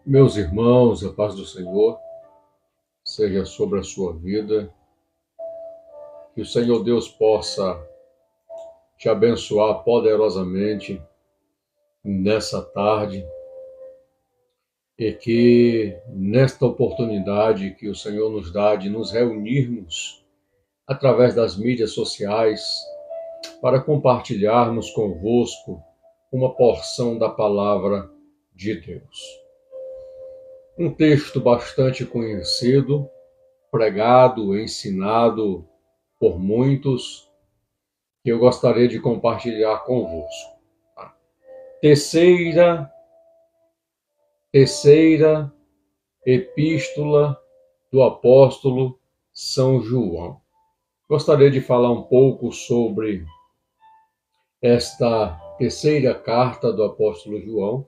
Meus irmãos, a paz do Senhor seja sobre a sua vida, que o Senhor Deus possa te abençoar poderosamente nessa tarde e que nesta oportunidade que o Senhor nos dá de nos reunirmos através das mídias sociais para compartilharmos convosco uma porção da palavra de Deus. Um texto bastante conhecido, pregado, ensinado por muitos, que eu gostaria de compartilhar convosco. Terceira epístola do apóstolo São João. Gostaria de falar um pouco sobre esta terceira carta do apóstolo João,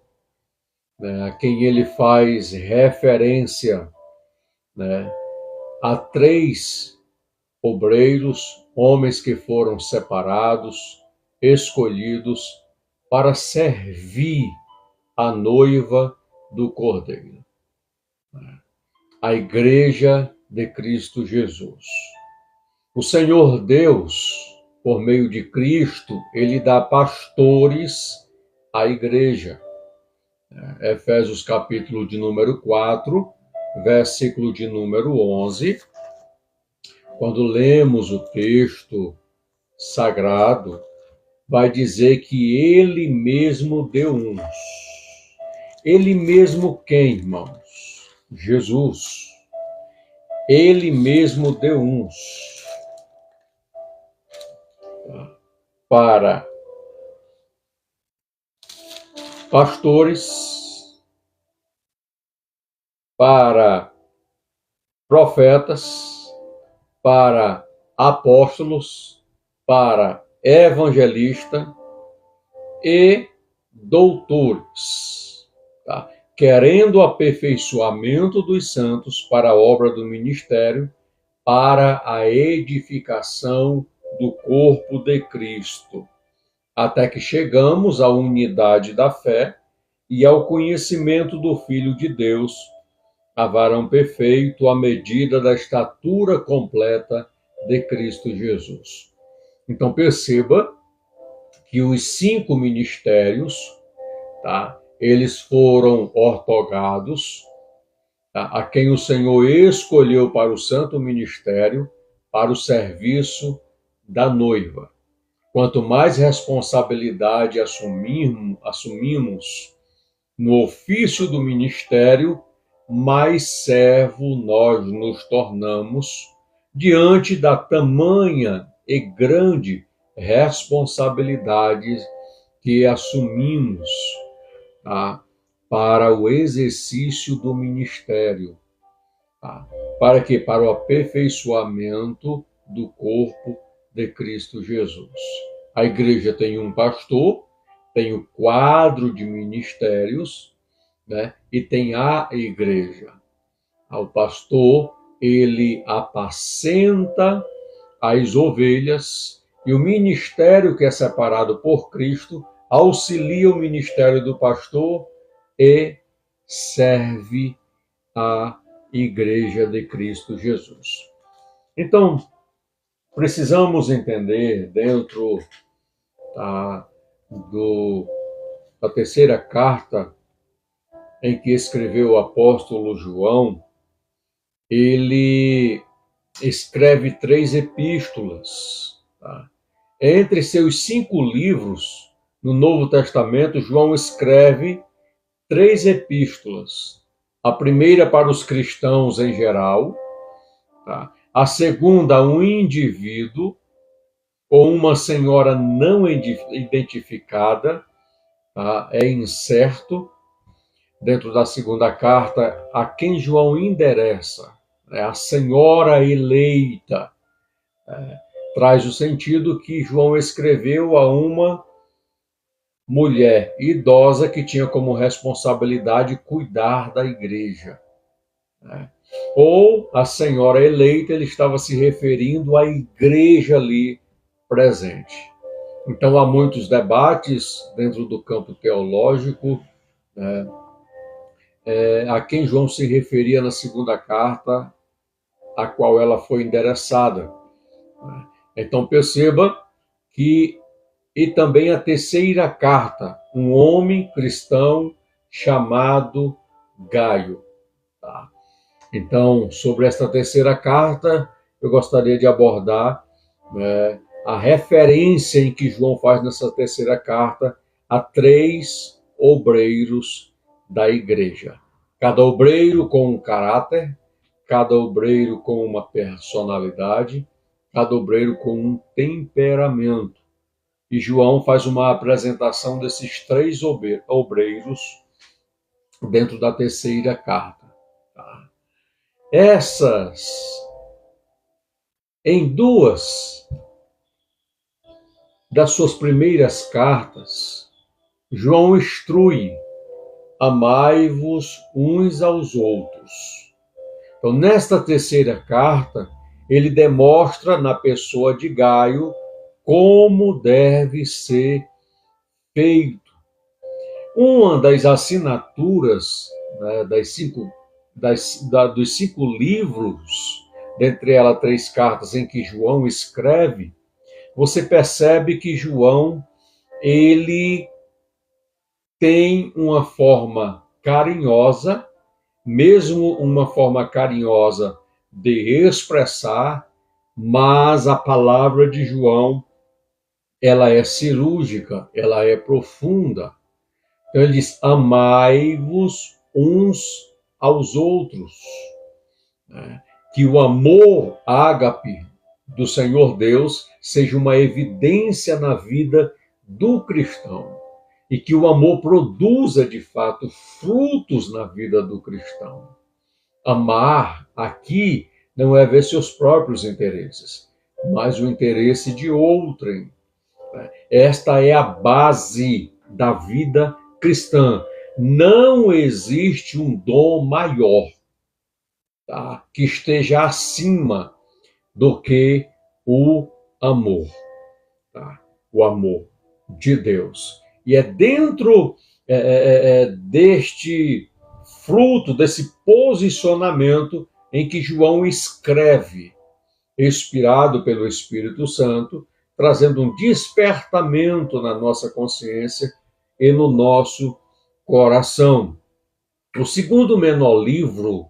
a quem ele faz referência, a 3 obreiros, homens que foram separados, escolhidos para servir a noiva do Cordeiro, a Igreja de Cristo Jesus. O Senhor Deus, por meio de Cristo, ele dá pastores à Igreja. Efésios capítulo de número 4, versículo de número 11, quando lemos o texto sagrado, vai dizer que ele mesmo deu uns. Ele mesmo quem, irmãos? Jesus. Ele mesmo deu uns para pastores, para profetas, para apóstolos, para evangelista e doutores, querendo o aperfeiçoamento dos santos para a obra do ministério, para a edificação do corpo de Cristo, até que chegamos à unidade da fé e ao conhecimento do Filho de Deus, a varão perfeito, à medida da estatura completa de Cristo Jesus. Então perceba que os 5 ministérios, eles foram ortogados, a quem o Senhor escolheu para o santo ministério, para o serviço da noiva. Quanto mais responsabilidade assumimos no ofício do ministério, mais servo nós nos tornamos diante da tamanha e grande responsabilidade que assumimos para o exercício do ministério. Para quê? Para o aperfeiçoamento do corpo de Cristo Jesus. A igreja tem um pastor, tem o quadro de ministérios, e tem a igreja. O pastor, ele apacenta as ovelhas, e o ministério que é separado por Cristo auxilia o ministério do pastor e serve a igreja de Cristo Jesus. Então, precisamos entender, dentro da terceira carta em que escreveu o apóstolo João, ele escreve 3 epístolas. Entre seus 5 livros no Novo Testamento, João escreve 3 epístolas. A primeira para os cristãos em geral, a segunda a um indivíduo ou uma senhora não identificada, é incerto. Dentro da segunda carta, a quem João endereça, a senhora eleita, traz o sentido que João escreveu a uma mulher idosa que tinha como responsabilidade cuidar da igreja. Ou a senhora eleita, ele estava se referindo à igreja ali presente. Então há muitos debates dentro do campo teológico, a quem João se referia na segunda carta, a qual ela foi endereçada. Então perceba que, e também a terceira carta, um homem cristão chamado Gaio. Tá? Então, sobre esta terceira carta, eu gostaria de abordar a referência em que João faz nessa terceira carta a 3 obreiros da igreja. Cada obreiro com um caráter, cada obreiro com uma personalidade, cada obreiro com um temperamento. E João faz uma apresentação desses 3 obreiros dentro da terceira carta. Tá? Em 2 das suas primeiras cartas, João instrui: amai-vos uns aos outros. Então, nesta terceira carta, ele demonstra na pessoa de Gaio como deve ser feito. Uma das assinaturas, né, dos 5 livros, dentre elas 3 cartas em que João escreve, você percebe que João, ele tem uma forma carinhosa, mesmo uma forma carinhosa de expressar, mas a palavra de João, ela é cirúrgica, ela é profunda. Então ele diz: amai-vos uns aos outros. Que o amor ágape do Senhor Deus seja uma evidência na vida do cristão. E que o amor produza, de fato, frutos na vida do cristão. Amar aqui não é ver seus próprios interesses, mas o interesse de outrem. Esta é a base da vida cristã. Não existe um dom maior, tá, que esteja acima do que o amor. Tá? O amor de Deus. E é dentro deste fruto, desse posicionamento, em que João escreve, inspirado pelo Espírito Santo, trazendo um despertamento na nossa consciência e no nosso coração. O segundo menor livro,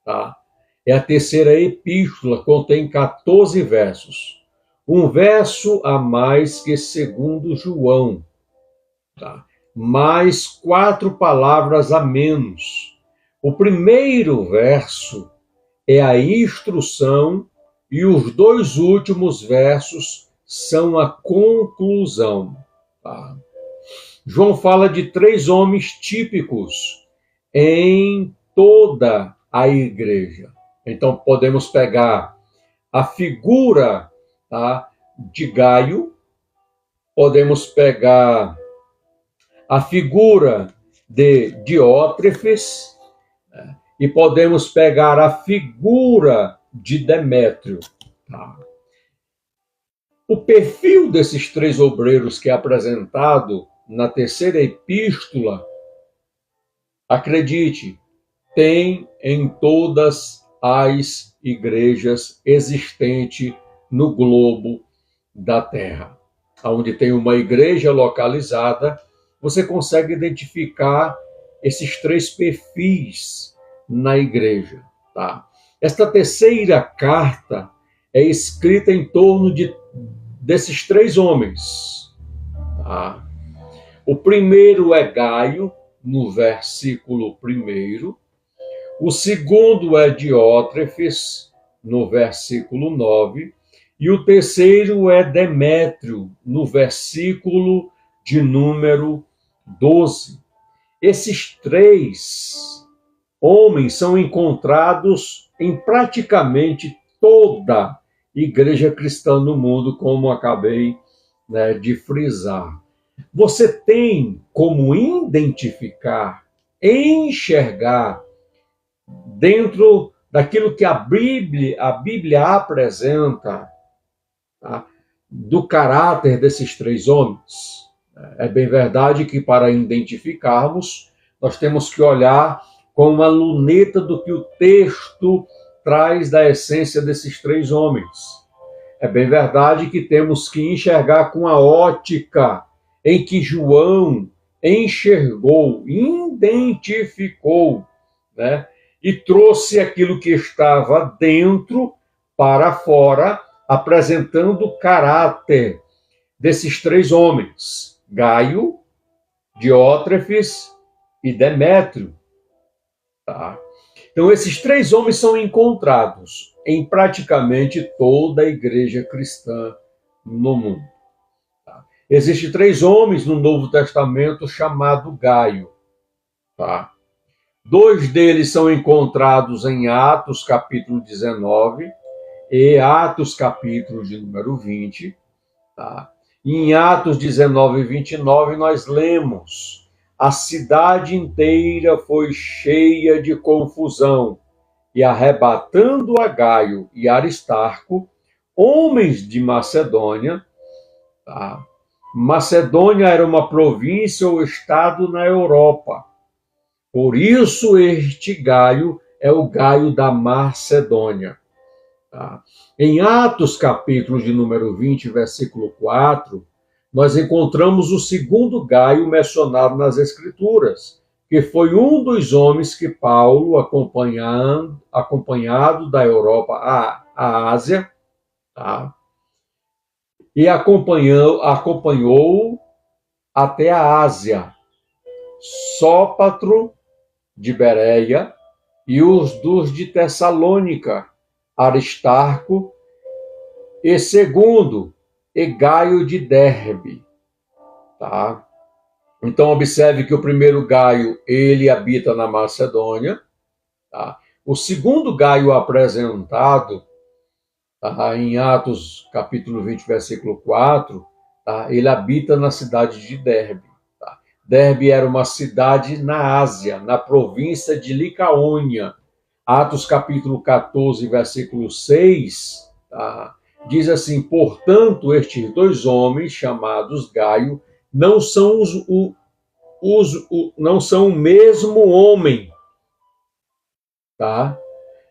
tá, é a terceira epístola, contém 14 versos. Um verso a mais que segundo João. Tá? Mais 4 palavras a menos. O primeiro verso é a instrução e os 2 últimos versos são a conclusão. Tá? João fala de 3 homens típicos em toda a igreja. Então podemos pegar a figura, tá, de Gaio, podemos pegar a figura de Diótrefes, né, e podemos pegar a figura de Demétrio. Tá? O perfil desses 3 obreiros que é apresentado na terceira epístola, acredite, tem em todas as igrejas existentes no globo da Terra. Onde tem uma igreja localizada, você consegue identificar esses 3 perfis na igreja. Tá? Esta terceira carta é escrita em torno desses 3 homens. Tá? O primeiro é Gaio, no versículo 1. O segundo é Diótrefes, no versículo 9. E o terceiro é Demétrio, no versículo de número 12. Esses 3 homens são encontrados em praticamente toda igreja cristã no mundo, como acabei, né, de frisar. Você tem como identificar, enxergar dentro daquilo que a Bíblia apresenta, tá, do caráter desses 3 homens. É bem verdade que para identificarmos, nós temos que olhar com uma luneta do que o texto traz da essência desses três homens. É bem verdade que temos que enxergar com a ótica em que João enxergou, identificou, né? E trouxe aquilo que estava dentro para fora, apresentando o caráter desses três homens, Gaio, Diótrefes e Demétrio. Tá? Então, esses três homens são encontrados em praticamente toda a igreja cristã no mundo. Tá? Existem três homens no Novo Testamento chamado Gaio. Tá? Dois deles são encontrados em Atos, capítulo 19, e Atos, capítulo de número 20. Tá? Em Atos 19 e 29, nós lemos: a cidade inteira foi cheia de confusão, e arrebatando a Gaio e Aristarco, homens de Macedônia, tá? Macedônia era uma província ou estado na Europa. Por isso este Gaio é o Gaio da Macedônia. Tá? Em Atos, capítulo de número 20, versículo 4, nós encontramos o segundo Gaio mencionado nas Escrituras, que foi um dos homens que Paulo, acompanhado da Europa à Ásia, tá? E acompanhou até a Ásia, Sópatro de Bereia e os dos de Tessalônica, Aristarco, e segundo, e Gaio de Derbe. Tá? Então, observe que o primeiro Gaio, ele habita na Macedônia. Tá? O segundo Gaio apresentado, tá? Em Atos, capítulo 20, versículo 4, tá? Ele habita na cidade de Derbe. Tá? Derbe era uma cidade na Ásia, na província de Licaônia. Atos, capítulo 14, versículo 6, tá? Diz assim: portanto, estes dois homens, chamados Gaio, não são não são o mesmo homem, tá?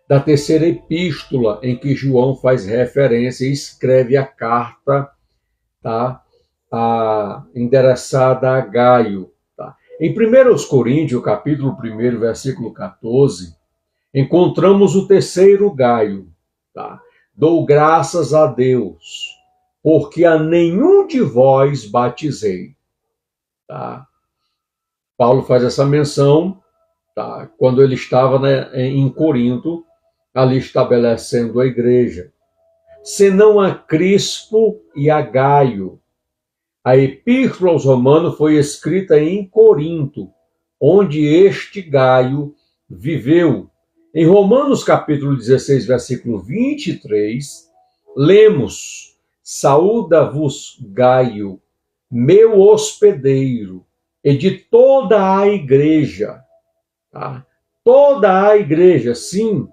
Da terceira epístola, em que João faz referência e escreve a carta, tá? Endereçada a Gaio. Tá? Em 1 Coríntios, capítulo 1, versículo 14, encontramos o terceiro Gaio. Tá? Dou graças a Deus, porque a nenhum de vós batizei. Tá? Paulo faz essa menção, tá? Quando ele estava, né, em Corinto, ali estabelecendo a igreja. Senão a Crispo e a Gaio. A epístola aos Romanos foi escrita em Corinto, onde este Gaio viveu. Em Romanos capítulo 16, versículo 23, lemos: saúda-vos Gaio, meu hospedeiro, e de toda a igreja. Tá? Toda a igreja, sim.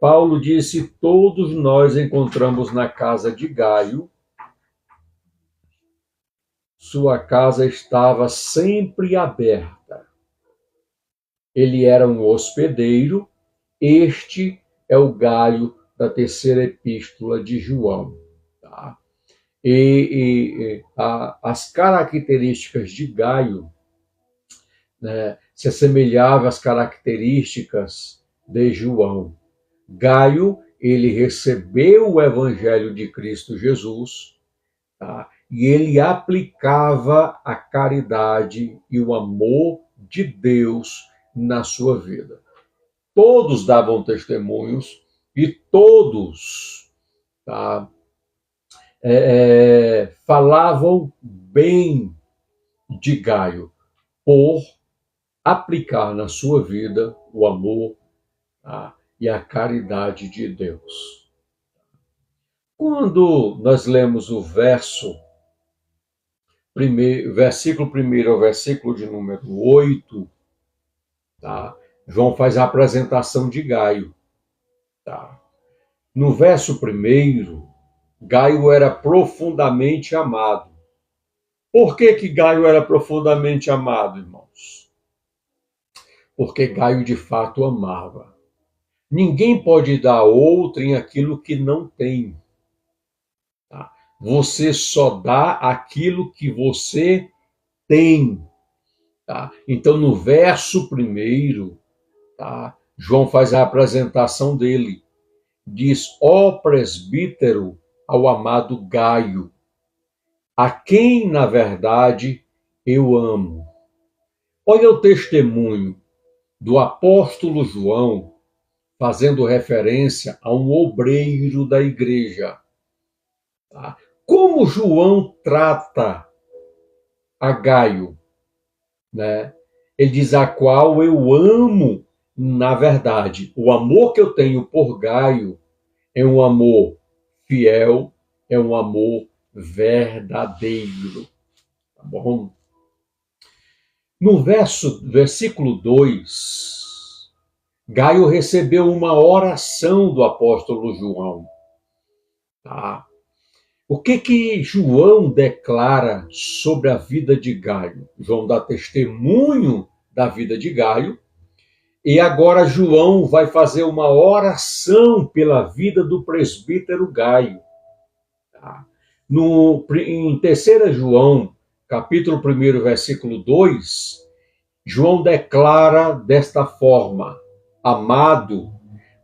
Paulo disse: todos nós encontramos na casa de Gaio. Sua casa estava sempre aberta. Ele era um hospedeiro. Este é o Gaio da terceira epístola de João. Tá? As características de Gaio, né, se assemelhavam às características de João. Gaio, ele recebeu o evangelho de Cristo Jesus, tá? E ele aplicava a caridade e o amor de Deus na sua vida. Todos davam testemunhos e todos, tá, falavam bem de Gaio por aplicar na sua vida o amor, tá, e a caridade de Deus. Quando nós lemos o versículo 1 ao versículo de número 8, tá? João faz a apresentação de Gaio. Tá? No verso 1, Gaio era profundamente amado. Por que Gaio era profundamente amado, irmãos? porque Gaio de fato amava. Ninguém pode dar a outrem aquilo que não tem. Tá? Você só dá aquilo que você tem. Tá? Então, no verso primeiro, tá? João faz a apresentação dele. Diz, ó presbítero, ao amado Gaio, a quem, na verdade, eu amo. Olha o testemunho do apóstolo João, fazendo referência a um obreiro da igreja. Tá? Como João trata a Gaio, né? Ele diz, a qual eu amo, na verdade. O amor que eu tenho por Gaio é um amor fiel, é um amor verdadeiro. Tá bom? No versículo 2, Gaio recebeu uma oração do apóstolo João. Tá? O que João declara sobre a vida de Gaio? João dá testemunho da vida de Gaio, e agora João vai fazer uma oração pela vida do presbítero Gaio. Tá? Em 3 João, capítulo 1, versículo 2, João declara desta forma, amado,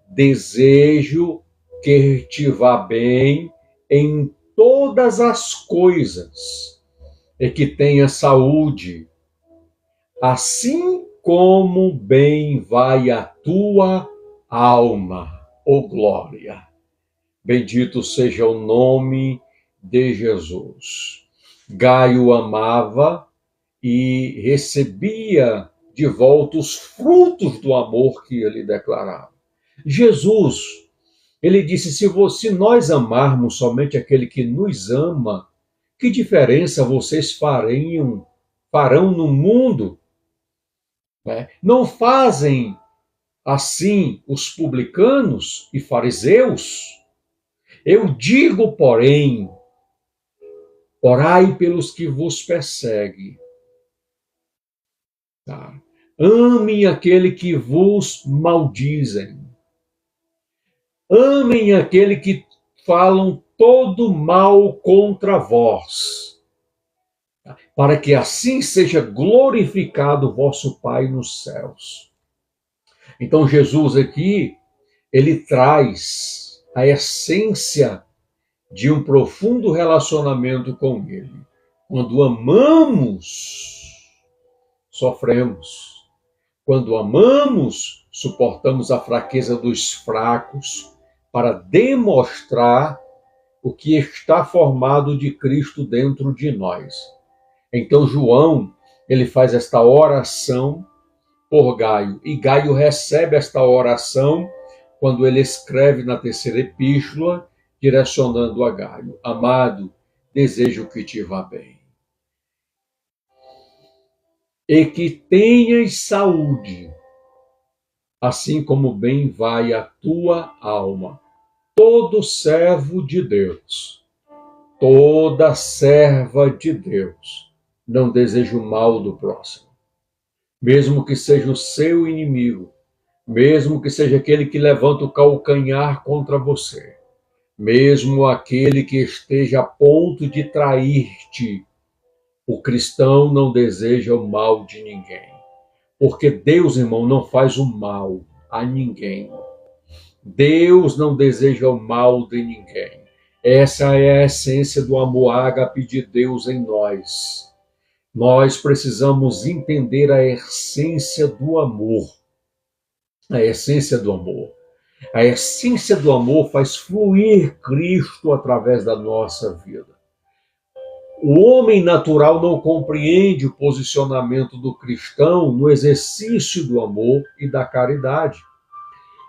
desejo que te vá bem em todas as coisas e que tenha saúde, assim como bem vai a tua alma. Oh glória! Bendito seja o nome de Jesus. Gaio amava e recebia de volta os frutos do amor que ele declarava. Jesus, ele disse, se nós amarmos somente aquele que nos ama, que diferença vocês farão no mundo? Não fazem assim os publicanos e fariseus? Eu digo, porém, orai pelos que vos perseguem. Tá? Amem aquele que vos maldizem. Amem aquele que falam todo mal contra vós, para que assim seja glorificado vosso Pai nos céus. Então Jesus aqui, ele traz a essência de um profundo relacionamento com ele. Quando amamos, sofremos. Quando amamos, suportamos a fraqueza dos fracos, para demonstrar o que está formado de Cristo dentro de nós. Então João, ele faz esta oração por Gaio, e Gaio recebe esta oração quando ele escreve na 3ª epístola, direcionando a Gaio, amado, desejo que te vá bem. E que tenhas saúde, assim como bem vai a tua alma. Todo servo de Deus, toda serva de Deus, não deseja o mal do próximo. Mesmo que seja o seu inimigo, mesmo que seja aquele que levanta o calcanhar contra você, mesmo aquele que esteja a ponto de trair-te, o cristão não deseja o mal de ninguém. Porque Deus, irmão, não faz o mal a ninguém. Deus não deseja o mal de ninguém. Essa é a essência do amor ágape de Deus em nós. Nós precisamos entender a essência do amor. A essência do amor. A essência do amor faz fluir Cristo através da nossa vida. O homem natural não compreende o posicionamento do cristão no exercício do amor e da caridade.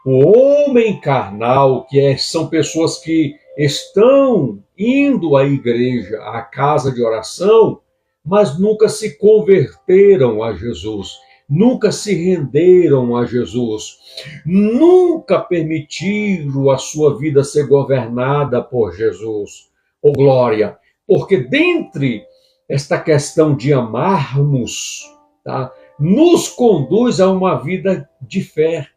O homem carnal, são pessoas que estão indo à igreja, à casa de oração, mas nunca se converteram a Jesus, nunca se renderam a Jesus, nunca permitiram a sua vida ser governada por Jesus. Oh glória! Porque dentre esta questão de amarmos, tá? nos conduz a uma vida de fé.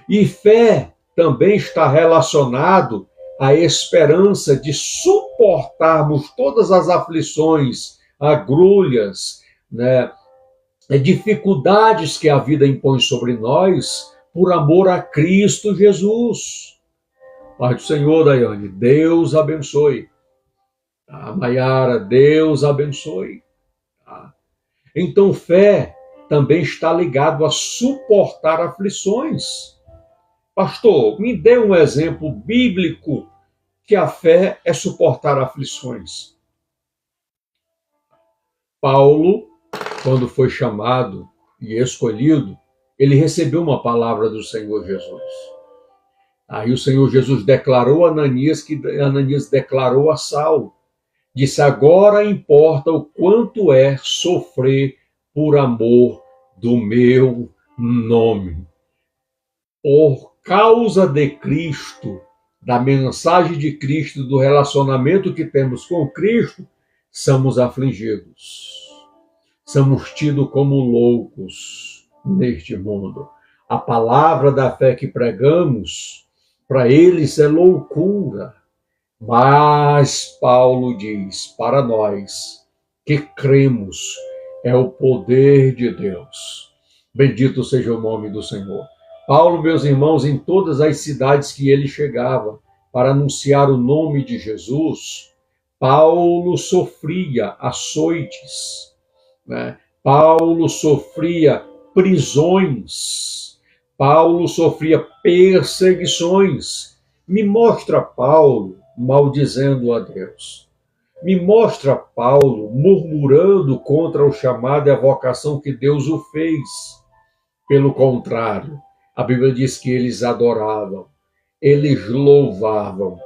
E fé também está relacionado à esperança de suportarmos todas as aflições, agrulhas, né, dificuldades que a vida impõe sobre nós, por amor a Cristo Jesus. Pai do Senhor, Daiane, Deus abençoe. Maiara, Deus abençoe. Então, fé também está ligado a suportar aflições. Pastor, me dê um exemplo bíblico que a fé é suportar aflições. Paulo, quando foi chamado e escolhido, ele recebeu uma palavra do Senhor Jesus. Aí o Senhor Jesus declarou a Ananias, que Ananias declarou a Saulo. Disse: agora importa o quanto é sofrer por amor do meu nome. Por causa de Cristo, da mensagem de Cristo, do relacionamento que temos com Cristo, somos afligidos. Somos tidos como loucos neste mundo. A palavra da fé que pregamos, para eles é loucura. Mas Paulo diz para nós que cremos, é o poder de Deus. Bendito seja o nome do Senhor. Paulo, meus irmãos, em todas as cidades que ele chegava para anunciar o nome de Jesus, Paulo sofria açoites, né? Paulo sofria prisões, Paulo sofria perseguições. Me mostra Paulo maldizendo a Deus. Me mostra Paulo murmurando contra o chamado e a vocação que Deus o fez. Pelo contrário, a Bíblia diz que eles adoravam, eles louvavam,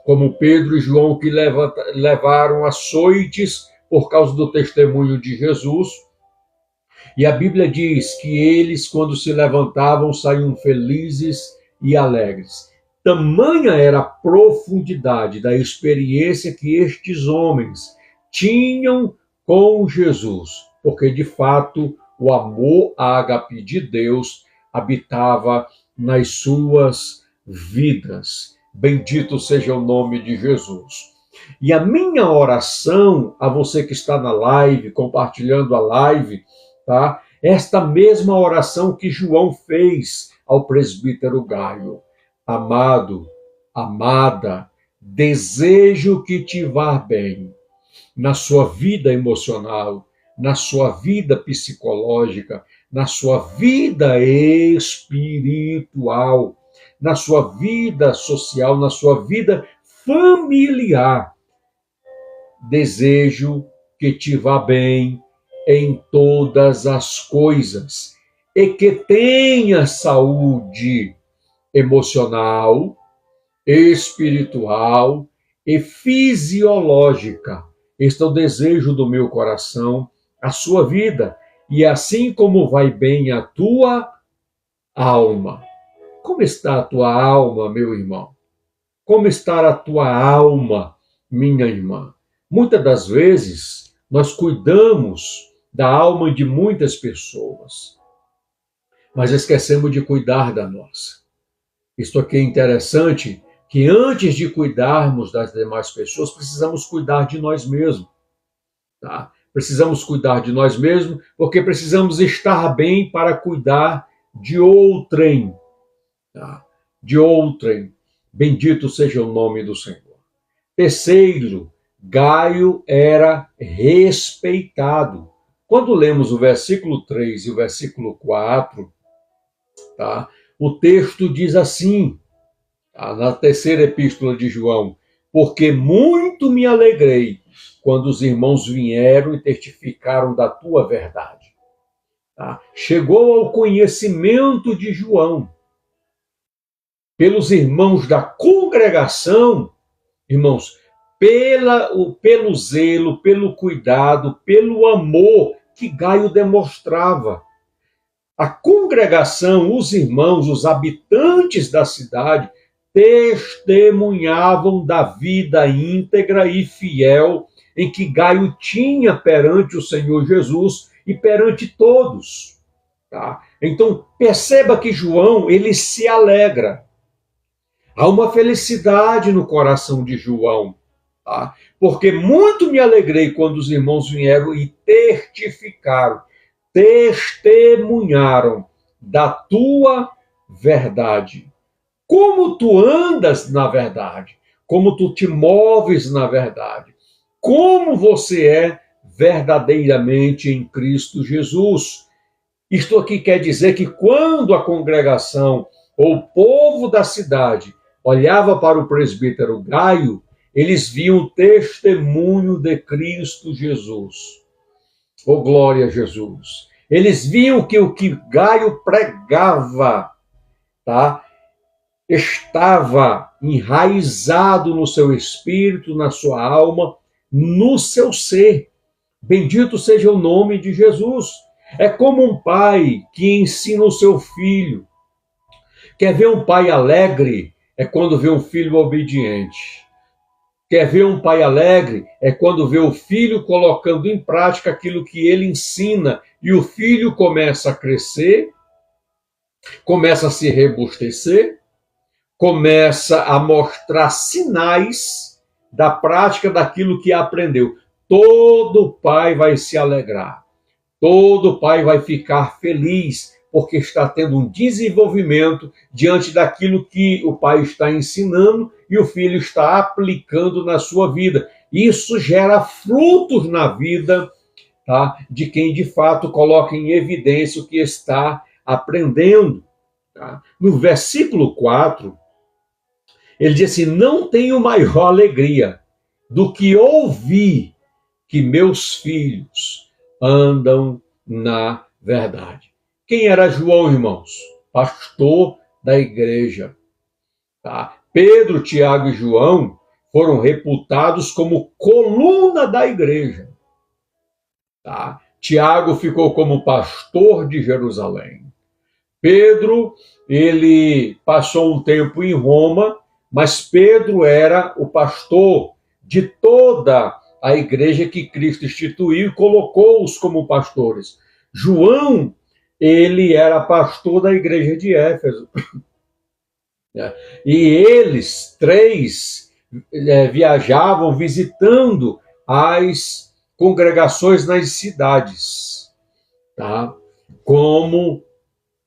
como Pedro e João, que levaram açoites por causa do testemunho de Jesus. E a Bíblia diz que eles, quando se levantavam, saíam felizes e alegres. Tamanha era a profundidade da experiência que estes homens tinham com Jesus, porque de fato o amor ágape de Deus habitava nas suas vidas. Bendito seja o nome de Jesus. E a minha oração a você que está na live, compartilhando a live, tá? Esta mesma oração que João fez ao presbítero Gaio. Amado, amada, desejo que te vá bem na sua vida emocional, na sua vida psicológica, na sua vida espiritual, na sua vida social, na sua vida familiar. Desejo que te vá bem em todas as coisas e que tenha saúde emocional, espiritual e fisiológica. Este é o desejo do meu coração, a sua vida, e assim como vai bem a tua alma. Como está a tua alma, meu irmão? Como está a tua alma, minha irmã? Muitas das vezes, nós cuidamos da alma de muitas pessoas, mas esquecemos de cuidar da nossa. Isto aqui é interessante, que antes de cuidarmos das demais pessoas, precisamos cuidar de nós mesmos. Tá? Precisamos cuidar de nós mesmos, porque precisamos estar bem para cuidar de outrem. Tá? De outrem. Bendito seja o nome do Senhor. Terceiro, Gaio era respeitado. Quando lemos o versículo 3 e o versículo 4, tá? O texto diz assim, na terceira epístola de João: porque muito me alegrei quando os irmãos vieram e testificaram da tua verdade. Tá? Chegou ao conhecimento de João, pelos irmãos da congregação, irmãos, pelo zelo, pelo cuidado, pelo amor que Gaio demonstrava. A congregação, os irmãos, os habitantes da cidade, testemunhavam da vida íntegra e fiel em que Gaio tinha perante o Senhor Jesus e perante todos. Tá? Então, perceba que João, ele se alegra. Há uma felicidade no coração de João, tá? Porque muito me alegrei quando os irmãos vieram e testemunharam da tua verdade. Como tu andas na verdade, como tu te moves na verdade, como você é verdadeiramente em Cristo Jesus. Isto aqui quer dizer que quando a congregação ou o povo da cidade olhava para o presbítero Gaio, eles viam o testemunho de Cristo Jesus. Oh, glória a Jesus! Eles viam que o que Gaio pregava, tá, estava enraizado no seu espírito, na sua alma, no seu ser. Bendito seja o nome de Jesus. É como um pai que ensina o seu filho. Quer ver um pai alegre? É quando vê um filho obediente. Quer ver um pai alegre? É quando vê o filho colocando em prática aquilo que ele ensina. E o filho começa a crescer, começa a se robustecer, começa a mostrar sinais da prática daquilo que aprendeu. Todo pai vai se alegrar. Todo pai vai ficar feliz, porque está tendo um desenvolvimento diante daquilo que o pai está ensinando e o filho está aplicando na sua vida. Isso gera frutos na vida, tá, de quem de fato coloca em evidência o que está aprendendo. Tá? No versículo 4, ele diz assim: não tenho maior alegria do que ouvir que meus filhos andam na verdade. Quem era João, irmãos? Pastor da igreja. Tá? Pedro, Tiago e João foram reputados como coluna da igreja. Tá? Tiago ficou como pastor de Jerusalém. Pedro, ele passou um tempo em Roma, mas Pedro era o pastor de toda a igreja que Cristo instituiu e colocou-os como pastores. João, ele era pastor da igreja de Éfeso. E eles três viajavam visitando as congregações nas cidades, tá? Como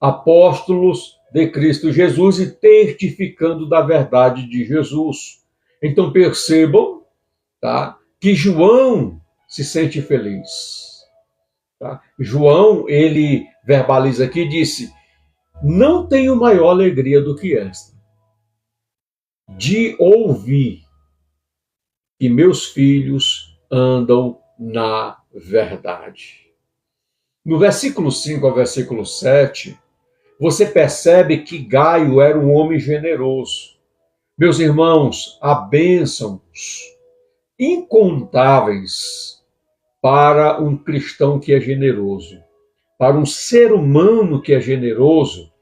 apóstolos de Cristo Jesus e testificando da verdade de Jesus. Então percebam, tá, que João se sente feliz. Tá? João, ele verbaliza aqui e disse: não tenho maior alegria do que esta, de ouvir que meus filhos andam na verdade. No versículo 5 ao versículo 7, você percebe que Gaio era um homem generoso. Meus irmãos, há bênçãos incontáveis para um cristão que é generoso. Para um ser humano que é generoso,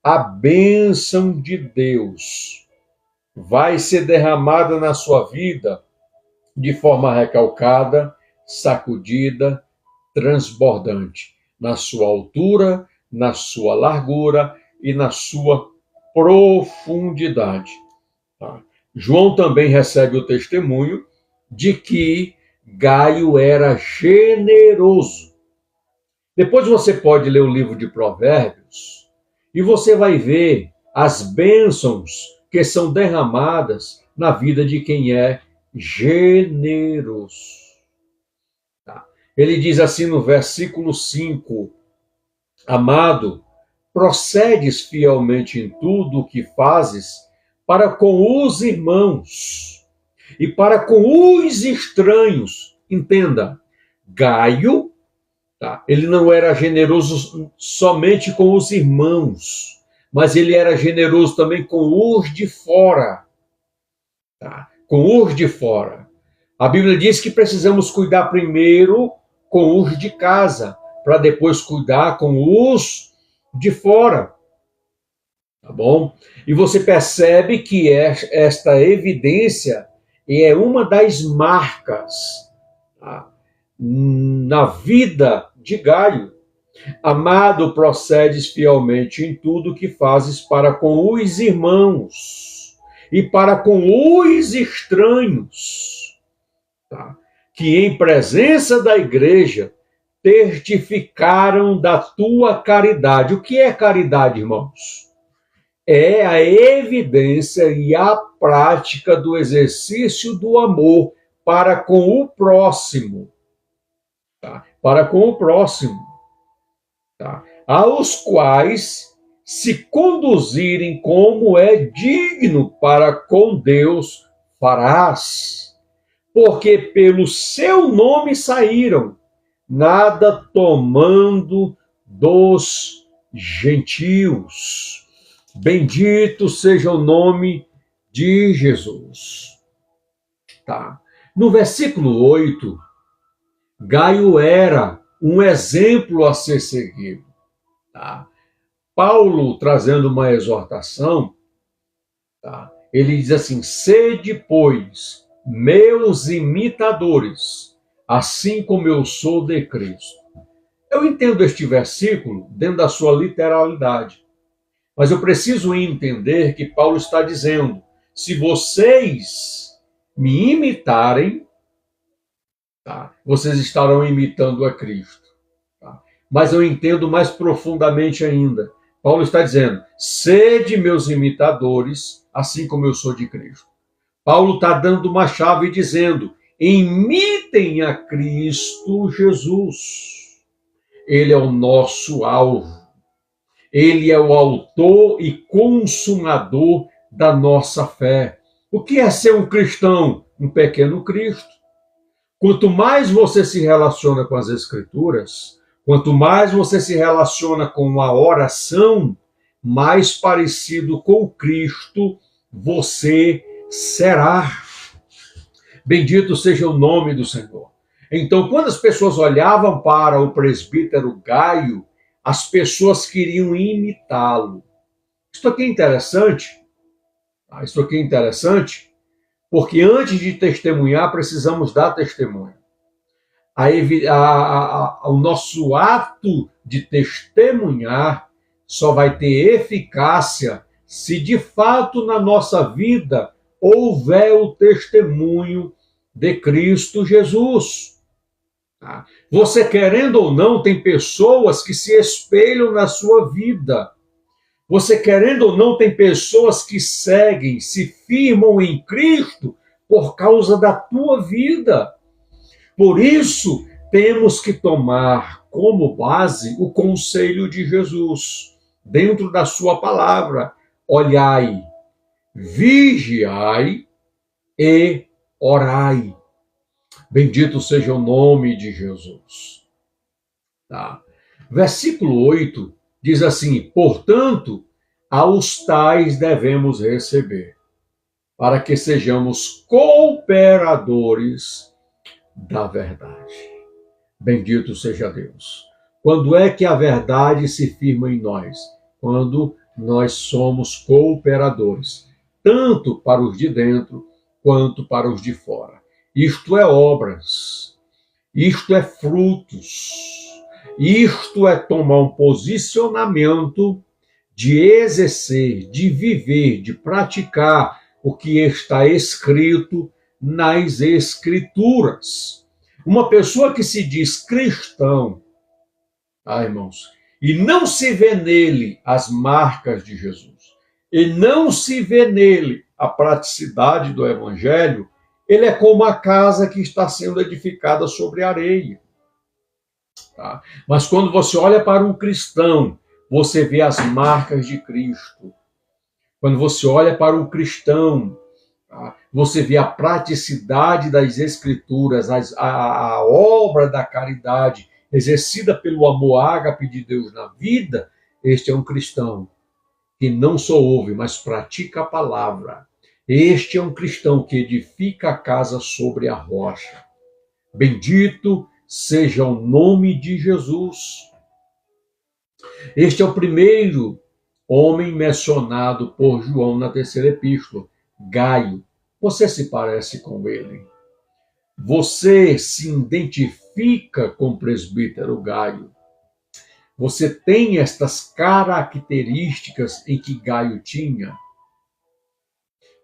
a bênção de Deus vai ser derramada na sua vida de forma recalcada, sacudida, transbordante, na sua altura, na sua largura e na sua profundidade. Tá? João também recebe o testemunho de que Gaio era generoso. Depois você pode ler o livro de Provérbios e você vai ver as bênçãos que são derramadas na vida de quem é generoso. Tá? Ele diz assim no versículo 5: amado, procedes fielmente em tudo o que fazes para com os irmãos e para com os estranhos. Entenda, Gaio, tá, ele não era generoso somente com os irmãos, mas ele era generoso também com os de fora. Tá? Com os de fora. A Bíblia diz que precisamos cuidar primeiro com os de casa, para depois cuidar com os de fora. Tá bom? E você percebe que esta evidência é uma das marcas, tá, na vida de Gaio. Amado, procedes fielmente em tudo que fazes para com os irmãos e para com os estranhos, tá? Que em presença da igreja testificaram da tua caridade. O que é caridade, irmãos? É a evidência e a prática do exercício do amor para com o próximo, tá? Para com o próximo, tá? Aos quais se conduzirem como é digno para com Deus farás, porque pelo seu nome saíram, nada tomando dos gentios. Bendito seja o nome de Jesus. Tá. No versículo 8, Gaio era um exemplo a ser seguido. Tá. Paulo, trazendo uma exortação, tá, ele diz assim: sede, pois, meus imitadores, assim como eu sou de Cristo. Eu entendo este versículo dentro da sua literalidade, mas eu preciso entender que Paulo está dizendo: se vocês me imitarem, tá, vocês estarão imitando a Cristo. Tá? Mas eu entendo mais profundamente ainda. Paulo está dizendo: sede meus imitadores, assim como eu sou de Cristo. Paulo está dando uma chave dizendo: imitem a Cristo Jesus. Ele é o nosso alvo. Ele é o autor e consumador da nossa fé. O que é ser um cristão? Um pequeno Cristo. Quanto mais você se relaciona com as Escrituras, quanto mais você se relaciona com a oração, mais parecido com Cristo você será. Bendito seja o nome do Senhor. Então, quando as pessoas olhavam para o presbítero Gaio, as pessoas queriam imitá-lo. Isso aqui é interessante. Isso aqui é interessante, porque antes de testemunhar, precisamos dar testemunho. O nosso ato de testemunhar só vai ter eficácia se de fato na nossa vida houver o testemunho de Cristo Jesus. Você querendo ou não, tem pessoas que se espelham na sua vida. Você querendo ou não, tem pessoas que seguem, se firmam em Cristo por causa da tua vida. Por isso, temos que tomar como base o conselho de Jesus, dentro da sua palavra: olhai, vigiai e orai. Bendito seja o nome de Jesus. Tá. Versículo 8 diz assim: portanto, aos tais devemos receber, para que sejamos cooperadores da verdade. Bendito seja Deus. Quando é que a verdade se firma em nós? Quando nós somos cooperadores, tanto para os de dentro quanto para os de fora. Isto é obras, isto é frutos, isto é tomar um posicionamento de exercer, de viver, de praticar o que está escrito nas Escrituras. Uma pessoa que se diz cristão, irmãos, e não se vê nele as marcas de Jesus, e não se vê nele a praticidade do Evangelho, ele é como a casa que está sendo edificada sobre areia. Tá? Mas quando você olha para um cristão, você vê as marcas de Cristo. Quando você olha para um cristão, tá? Você vê a praticidade das Escrituras, a obra da caridade exercida pelo amor ágape de Deus na vida. Este é um cristão que não só ouve, mas pratica a palavra. Este é um cristão que edifica a casa sobre a rocha. Bendito seja o nome de Jesus. Este é o primeiro homem mencionado por João na terceira epístola, Gaio. Você se parece com ele? Você se identifica identifica com o presbítero Gaio. Você tem estas características em que Gaio tinha.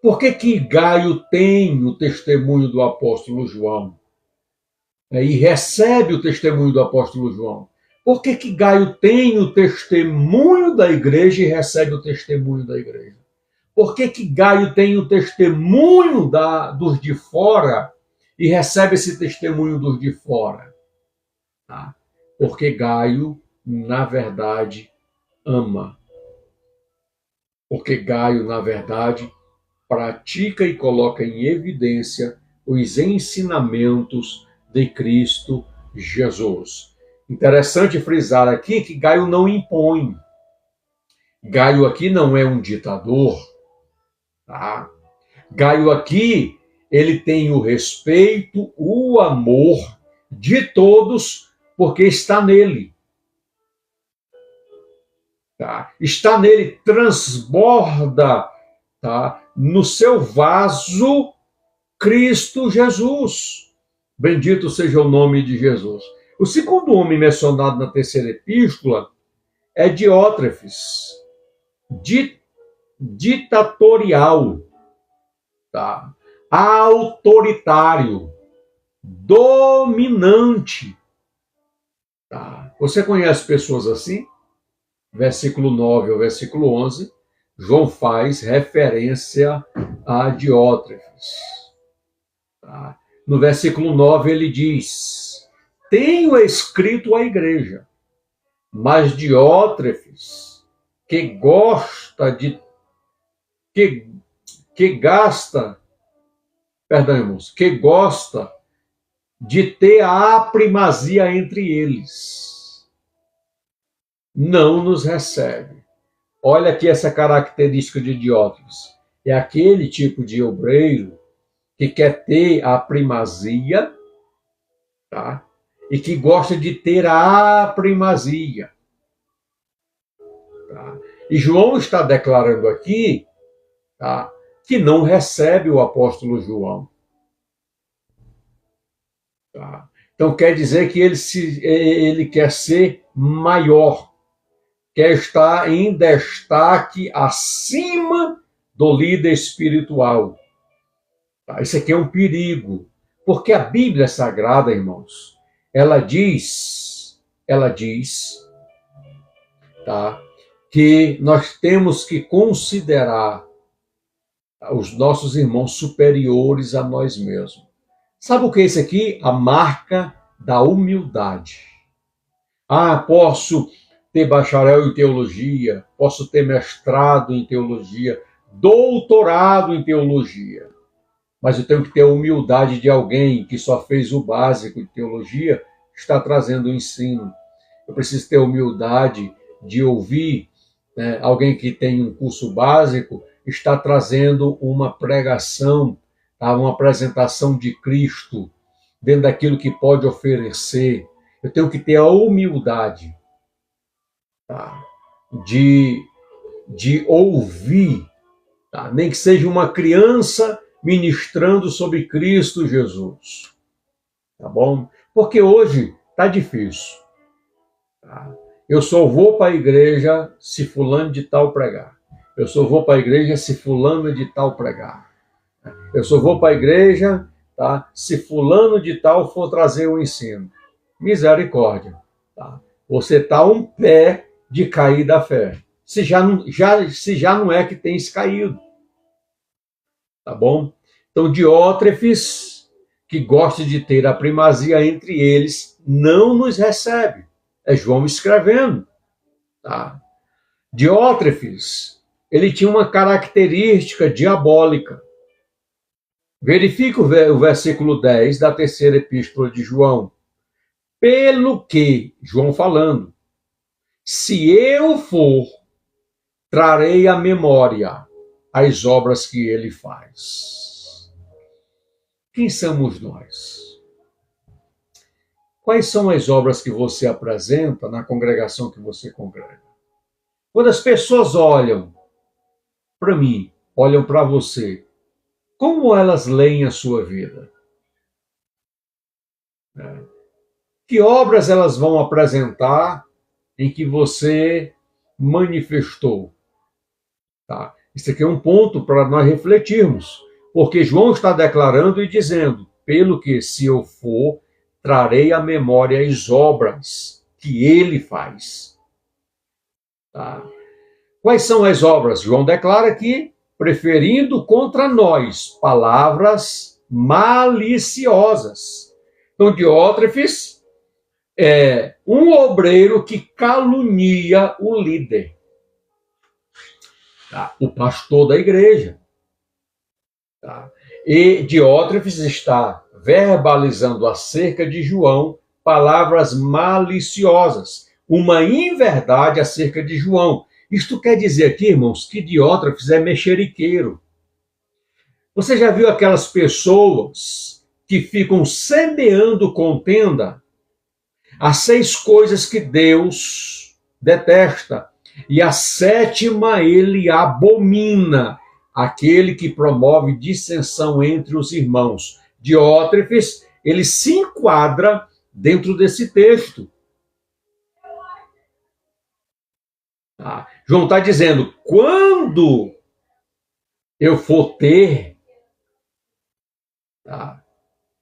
Por que Gaio tem o testemunho do apóstolo João? E recebe o testemunho do apóstolo João? Por que Gaio tem o testemunho da igreja e recebe o testemunho da igreja? Por que Gaio tem o testemunho dos de fora e recebe esse testemunho dos de fora? Tá? Porque Gaio, na verdade, ama. Porque Gaio, na verdade, pratica e coloca em evidência os ensinamentos de Cristo Jesus. Interessante frisar aqui que Gaio não impõe. Gaio aqui não é um ditador. Tá? Gaio aqui, ele tem o respeito, o amor de todos, porque está nele. Tá? Está nele, transborda, tá? No seu vaso Cristo Jesus. Bendito seja o nome de Jesus. O segundo homem mencionado na terceira epístola é Diótrefes, ditatorial, tá? Autoritário, dominante. Tá? Você conhece pessoas assim? Versículo 9 ao versículo 11, João faz referência a Diótrefes. Tá? No versículo 9 ele diz: tenho escrito à igreja, mas Diótrefes, que gosta de que gasta, perdão, irmãos, que gosta de ter a primazia entre eles, não nos recebe. Olha aqui essa característica de Diótrefes. É aquele tipo de obreiro que quer ter a primazia, tá? E que gosta de ter a primazia. Tá? E João está declarando aqui, tá, que não recebe o apóstolo João. Tá? Então quer dizer que ele quer ser maior, quer estar em destaque acima do líder espiritual. Tá? Isso aqui é um perigo, porque a Bíblia Sagrada, irmãos, ela diz, tá, que nós temos que considerar os nossos irmãos superiores a nós mesmos. Sabe o que é isso aqui? A marca da humildade. Posso ter bacharel em teologia, posso ter mestrado em teologia, doutorado em teologia, mas eu tenho que ter a humildade de alguém que só fez o básico de teologia, está trazendo o ensino. Eu preciso ter a humildade de ouvir, né, alguém que tem um curso básico, está trazendo uma pregação, tá, uma apresentação de Cristo, dentro daquilo que pode oferecer. Eu tenho que ter a humildade, tá, de ouvir, tá, nem que seja uma criança ministrando sobre Cristo Jesus. Tá bom? Porque hoje está difícil. Tá? Eu só vou para a igreja se fulano de tal pregar. Eu só vou para a igreja se fulano de tal pregar. Eu só vou para a igreja, tá, se fulano de tal for trazer o ensino. Misericórdia. Tá? Você está um pé de cair da fé. Se já não é que tens caído. Tá bom? Então, Diótrefes, que gosta de ter a primazia entre eles, não nos recebe. É João escrevendo. Tá? Diótrefes, ele tinha uma característica diabólica. Verifica o versículo 10 da terceira epístola de João. Pelo que, João falando, se eu for, trarei à memória as obras que ele faz. Quem somos nós? Quais são as obras que você apresenta na congregação que você congrega? Quando as pessoas olham para mim, olham para você, como elas leem a sua vida? Que obras elas vão apresentar em que você manifestou? Tá? Isso aqui é um ponto para nós refletirmos, porque João está declarando e dizendo: pelo que, se eu for, trarei à memória as obras que ele faz. Tá? Quais são as obras? João declara que, preferindo contra nós palavras maliciosas. Então, Diótrefes é um obreiro que calunia o líder, tá? O pastor da igreja. Tá? E Diótrefes está verbalizando acerca de João palavras maliciosas, uma inverdade acerca de João. Isto quer dizer aqui, irmãos, que Diótrefes é mexeriqueiro. Você já viu aquelas pessoas que ficam semeando contenda? Há 6 coisas que Deus detesta, e a 7ª ele abomina: aquele que promove dissensão entre os irmãos. Diótrefes, ele se enquadra dentro desse texto. Tá? João está dizendo: quando eu for ter, tá?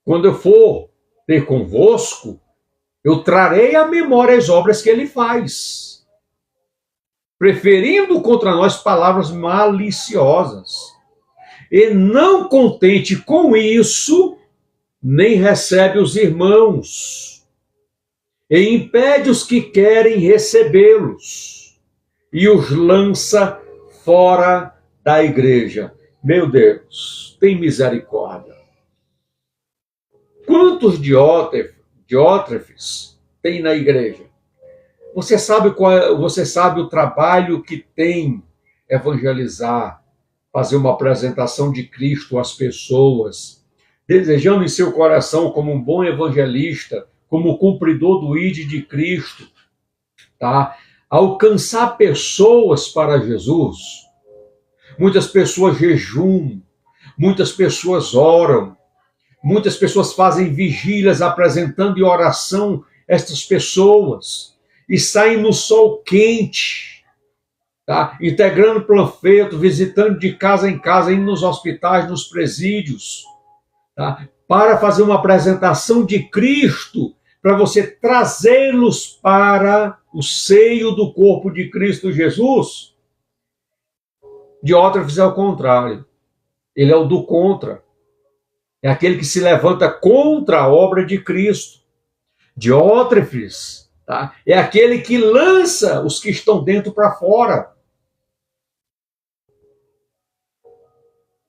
Quando eu for ter convosco, eu trarei à memória as obras que ele faz, preferindo contra nós palavras maliciosas. E não contente com isso, nem recebe os irmãos, e impede os que querem recebê-los, e os lança fora da igreja. Meu Deus, tem misericórdia. Quantos Diótrefes tem na igreja? Você sabe o trabalho que tem evangelizar, fazer uma apresentação de Cristo às pessoas, desejando em seu coração, como um bom evangelista, como cumpridor do ID de Cristo, tá? Alcançar pessoas para Jesus. Muitas pessoas jejuam, muitas pessoas oram, muitas pessoas fazem vigílias apresentando em oração estas pessoas e saem no sol quente, tá? Integrando panfleto, visitando de casa em casa, indo nos hospitais, nos presídios, tá? Para fazer uma apresentação de Cristo, para você trazê-los para o seio do corpo de Cristo Jesus. Diótrefes é o contrário. Ele é o do contra. É aquele que se levanta contra a obra de Cristo. Diótrefes, tá? É aquele que lança os que estão dentro para fora.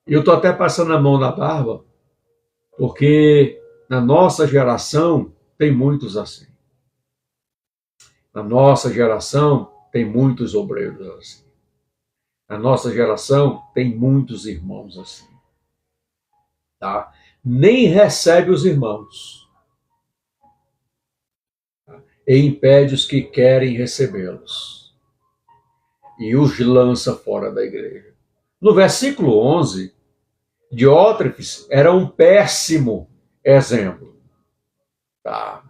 Eu estou até passando a mão na barba, porque na nossa geração tem muitos assim. Na nossa geração tem muitos obreiros assim. Na nossa geração tem muitos irmãos assim. Tá? Nem recebe os irmãos, tá? E impede os que querem recebê-los, e os lança fora da igreja. No versículo 11, Diótrefes era um péssimo exemplo. Tá?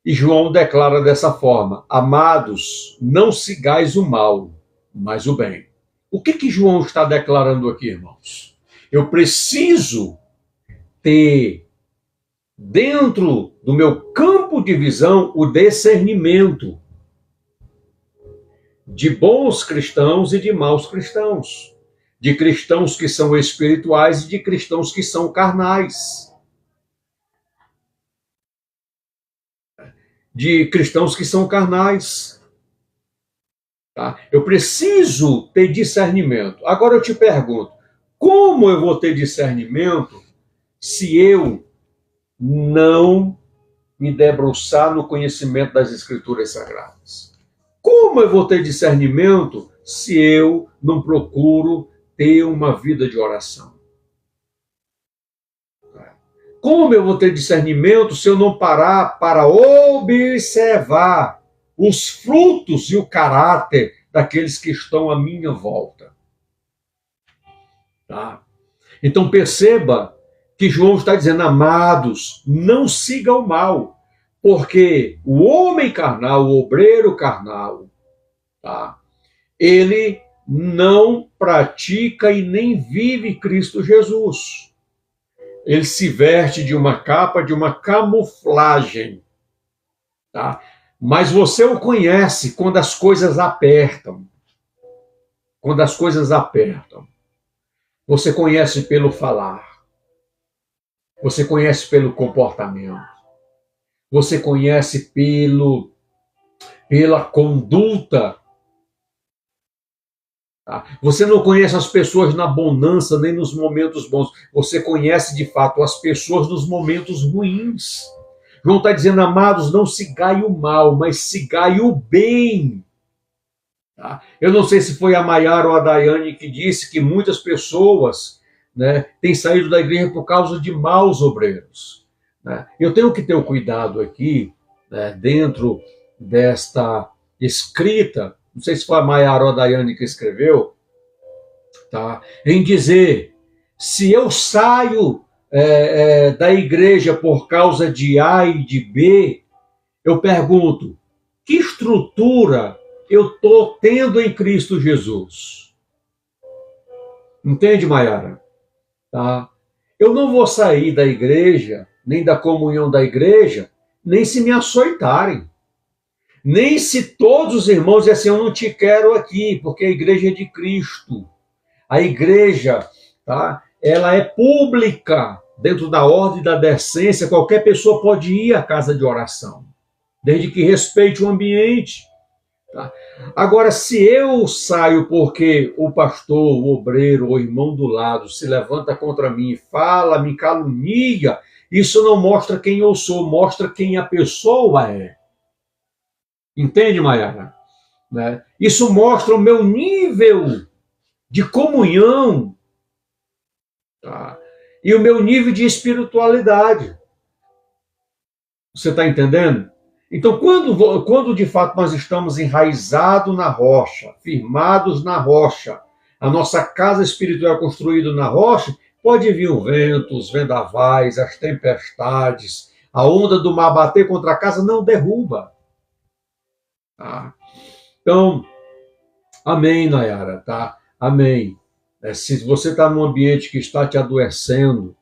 E João declara dessa forma: amados, não sigais o mal, mas o bem. O que João está declarando aqui, irmãos? Eu preciso ter dentro do meu campo de visão o discernimento de bons cristãos e de maus cristãos, de cristãos que são espirituais e de cristãos que são carnais, de cristãos que são carnais. Tá? Eu preciso ter discernimento. Agora eu te pergunto, como eu vou ter discernimento se eu não me debruçar no conhecimento das Escrituras Sagradas? Como eu vou ter discernimento se eu não procuro ter uma vida de oração? Como eu vou ter discernimento se eu não parar para observar os frutos e o caráter daqueles que estão à minha volta? Tá? Então perceba que João está dizendo, amados, não siga o mal, porque o homem carnal, o obreiro carnal, tá? Ele não pratica e nem vive Cristo Jesus. Ele se veste de uma capa, de uma camuflagem, tá? Mas você o conhece quando as coisas apertam. Quando as coisas apertam. Você conhece pelo falar. Você conhece pelo comportamento. Você conhece pela conduta. Tá? Você não conhece as pessoas na bonança nem nos momentos bons. Você conhece, de fato, as pessoas nos momentos ruins. João está dizendo, amados, não sigai o mal, mas sigai o bem. Tá? Eu não sei se foi a Maiara ou a Daiane que disse que muitas pessoas, né, têm saído da igreja por causa de maus obreiros. Né? Eu tenho que ter o cuidado aqui, né, dentro desta escrita, não sei se foi a Maiara ou a Daiane que escreveu, tá, em dizer, se eu saio da igreja por causa de A e de B, eu pergunto, que estrutura eu estou tendo em Cristo Jesus? Entende, Maiara? Tá? Eu não vou sair da igreja, nem da comunhão da igreja, nem se me açoitarem. Nem se todos os irmãos dizem assim, eu não te quero aqui, porque a igreja é de Cristo. A igreja, tá? Ela é pública, dentro da ordem da decência, qualquer pessoa pode ir à casa de oração, desde que respeite o ambiente. Tá? Agora, se eu saio porque o pastor, o obreiro, o irmão do lado se levanta contra mim, fala, me calunia, isso não mostra quem eu sou, mostra quem a pessoa é. Entende, Maiara? Né? Isso mostra o meu nível de comunhão, tá? E o meu nível de espiritualidade. Você está entendendo? Então, quando de fato nós estamos enraizados na rocha, firmados na rocha, a nossa casa espiritual é construída na rocha, pode vir o vento, os vendavais, as tempestades, a onda do mar bater contra a casa, não derruba. Tá? Então, amém, Nayara, tá? Amém. Se você está num ambiente que está te adoecendo,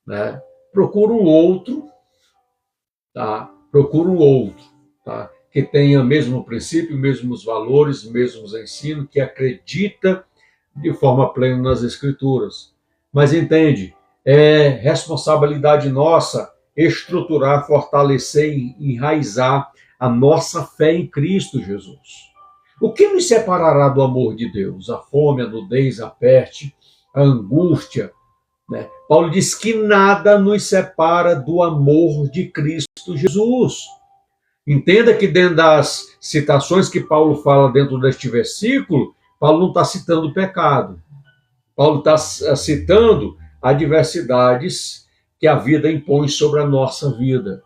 né, procura um outro, tá? Procura um outro, tá? Que tenha o mesmo princípio, mesmos valores, mesmos ensinos, que acredita de forma plena nas Escrituras. Mas entende, é responsabilidade nossa estruturar, fortalecer e enraizar a nossa fé em Cristo Jesus. O que nos separará do amor de Deus? A fome, a nudez, a peste, a angústia. Né? Paulo diz que nada nos separa do amor de Cristo Jesus. Entenda que dentro das citações que Paulo fala dentro deste versículo, Paulo não está citando o pecado. Paulo está citando adversidades que a vida impõe sobre a nossa vida.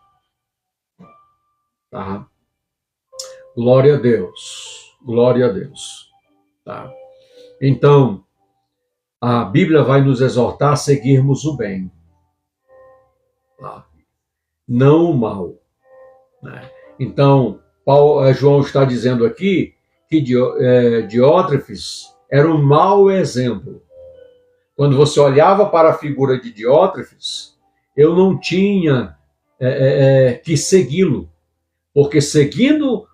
Tá? Glória a Deus. Glória a Deus. Tá? Então, a Bíblia vai nos exortar a seguirmos o bem. Tá? Não o mal. Né? Então, João está dizendo aqui que Diótrefes era um mau exemplo. Quando você olhava para a figura de Diótrefes, eu não tinha que segui-lo, porque seguindo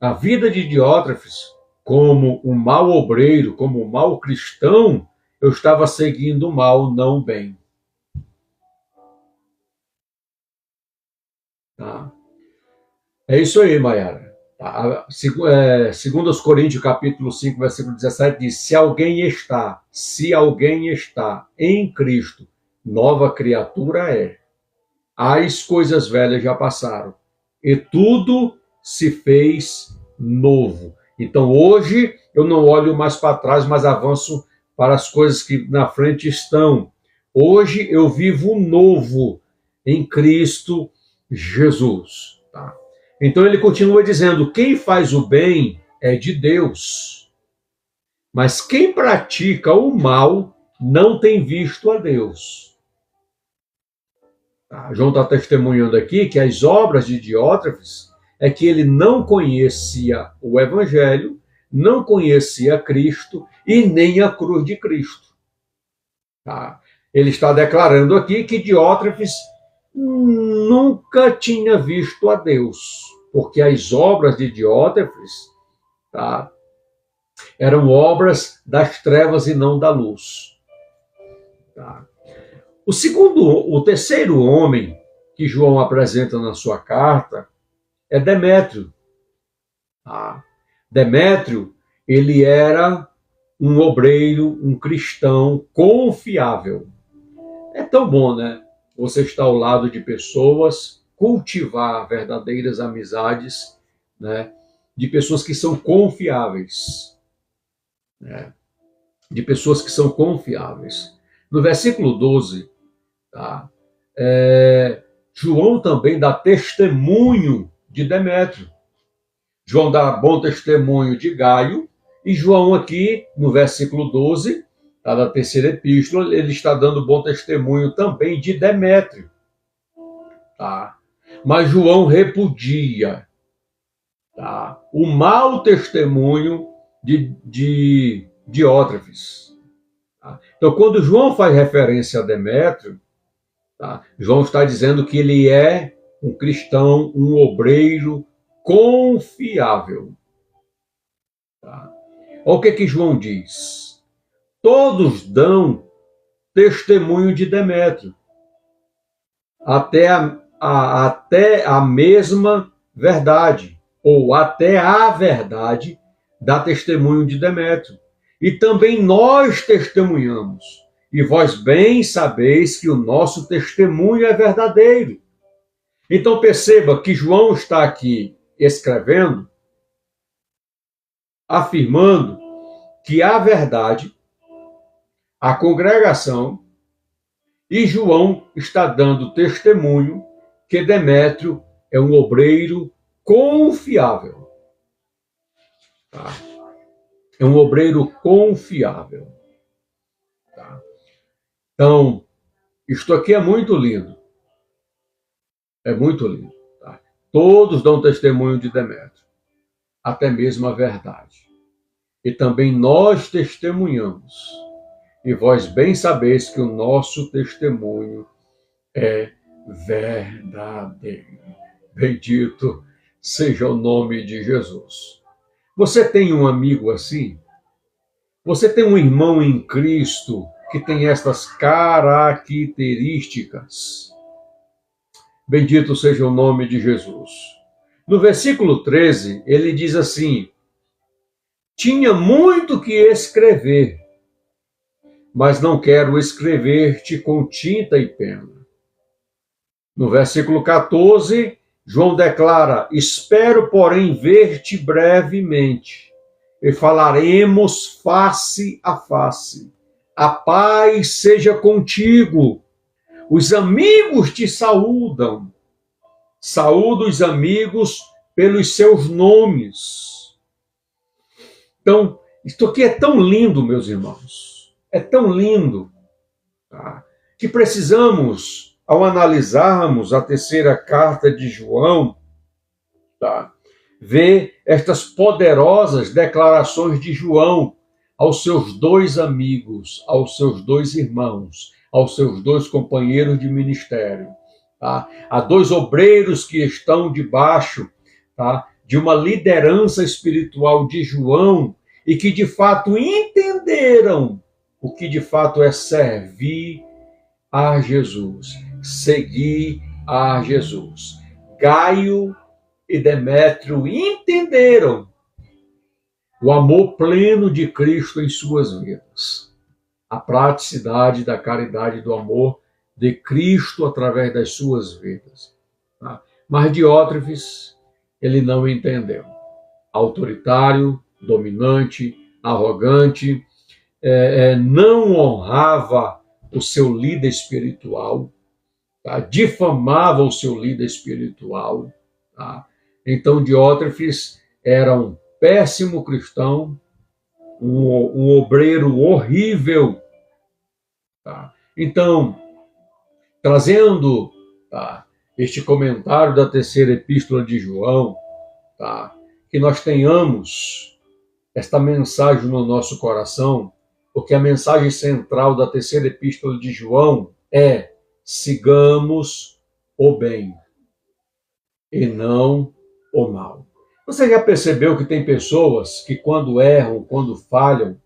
a vida de Diótrefes como um mau obreiro, como um mau cristão, eu estava seguindo o mal, não o bem. Tá? É isso aí, Maiara. Tá? Segundo os Coríntios, capítulo 5, versículo 17, diz, se alguém está em Cristo, nova criatura é. As coisas velhas já passaram, e tudo se fez novo. Então, hoje, eu não olho mais para trás, mas avanço para as coisas que na frente estão. Hoje, eu vivo novo em Cristo Jesus. Tá? Então, ele continua dizendo, quem faz o bem é de Deus, mas quem pratica o mal não tem visto a Deus. Tá? João está testemunhando aqui que as obras de Diótrefes é que ele não conhecia o Evangelho, não conhecia Cristo e nem a cruz de Cristo. Tá? Ele está declarando aqui que Diótrefes nunca tinha visto a Deus, porque as obras de Diótrefes, tá, eram obras das trevas e não da luz. Tá? O terceiro homem que João apresenta na sua carta é Demétrio. Tá? Demétrio, ele era um obreiro, um cristão confiável. É tão bom, né? Você estar ao lado de pessoas, cultivar verdadeiras amizades, né? De pessoas que são confiáveis. Né? De pessoas que são confiáveis. No versículo 12, tá? João também dá testemunho de Demétrio. João dá bom testemunho de Gaio, e João aqui, no versículo 12, tá, da terceira epístola, ele está dando bom testemunho também de Demétrio. Tá? Mas João repudia, tá, o mau testemunho de Diótrefes. Tá? Então, quando João faz referência a Demétrio, tá, João está dizendo que ele é um cristão, um obreiro confiável. Tá? Olha o que João diz. Todos dão testemunho de Demétrio, até a mesma verdade, ou até a verdade dá testemunho de Demétrio. E também nós testemunhamos, e vós bem sabeis que o nosso testemunho é verdadeiro. Então perceba que João está aqui escrevendo, afirmando que a verdade, a congregação, e João está dando testemunho que Demétrio é um obreiro confiável. Tá? É um obreiro confiável. Tá? Então, isto aqui é muito lindo. É muito lindo. Tá? Todos dão testemunho de Demétrio, até mesmo a verdade. E também nós testemunhamos. E vós bem sabeis que o nosso testemunho é verdadeiro. Bendito seja o nome de Jesus. Você tem um amigo assim? Você tem um irmão em Cristo que tem estas características? Bendito seja o nome de Jesus. No versículo 13, ele diz assim: tinha muito que escrever, mas não quero escrever-te com tinta e pena. No versículo 14, João declara: espero, porém, ver-te brevemente, e falaremos face a face. A paz seja contigo. Os amigos te saúdam. Saúda os amigos pelos seus nomes. Então, isto aqui é tão lindo, meus irmãos. É tão lindo, tá, que precisamos, ao analisarmos a terceira carta de João, tá, ver estas poderosas declarações de João aos seus dois amigos, aos seus dois irmãos, aos seus dois companheiros de ministério. Tá? Há dois obreiros que estão debaixo, tá, de uma liderança espiritual de João e que de fato entenderam o que de fato é servir a Jesus, seguir a Jesus. Gaio e Demétrio entenderam o amor pleno de Cristo em suas vidas, a praticidade da caridade e do amor de Cristo através das suas vidas. Tá? Mas Diótrefes, ele não entendeu. Autoritário, dominante, arrogante, não honrava o seu líder espiritual, tá? Difamava o seu líder espiritual. Tá? Então Diótrefes era um péssimo cristão, um obreiro horrível. Tá? Então, trazendo tá? Este comentário da terceira epístola de João, tá? Que nós tenhamos esta mensagem no nosso coração, porque a mensagem central da terceira epístola de João é: sigamos o bem e não o mal. Você já percebeu que tem pessoas que quando erram, quando falham,